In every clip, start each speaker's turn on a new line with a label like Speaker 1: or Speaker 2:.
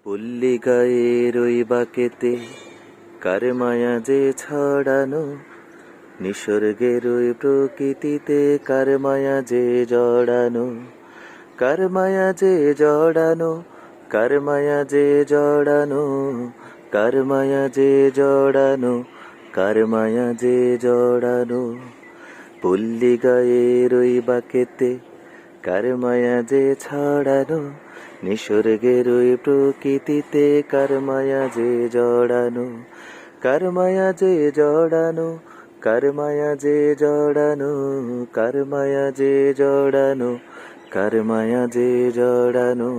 Speaker 1: পল্লী গায়ের ওই বাঁকেতে কার মায়া যে ছড়ানো, নিসর্গের ওই প্রকৃতিতে কার মায়া যে জড়ানো, কার মায়া যে জড়ানো, কার মায়া যে জড়ানো, কার মায়া যে জড়ানো, কার মায়া যে জড়ানো। পল্লী গায়ের ওই বাঁকেতে কার মায়া যে ছড়ানো, নিসর্গের ওই প্রকৃতিতে কার মায়া যে জড়ানো, কার মায়া যে জড়ানো, কার মায়া যে জড়ানো, কার মায়া যে জড়ানো, কার মায়া যে জড়ানো।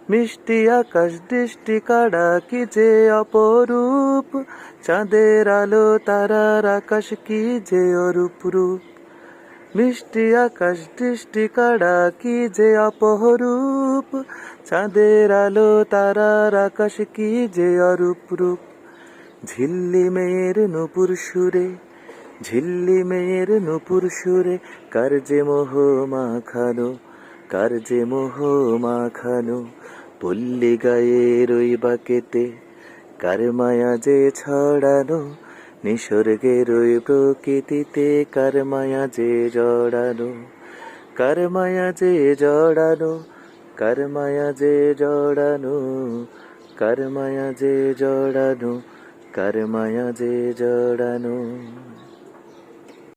Speaker 1: মিষ্টি আকাশ দৃষ্টি কাড়া কি যে অপরূপ, চাঁদের আলো তারার আকাশ কি যে অরূপ রূপ। মিষ্টি আকাশ দৃষ্টি কাড়া কি যে অপরূপ, চাঁদের আলো তারার আকাশ কি যে অরূপ রূপ। ঝিল্লি মেয়ের নূপুর সুরে, ঝিল্লি মেয়ের নূপুর সুরে কার যে মোহ মাখানো, কার যে মোহ মাখানো। পল্লী গায়ের ওই বাঁকেতে কার মায়া যে ছড়ানো, নিসর্গের ওই প্রকৃতিতে কার মায়া যে জড়ানো, কার মায়া যে জড়ানো, কার মায়া যে জড়ানো, কার মায়া যে জড়ানো, কার মায়া যে জড়ানো।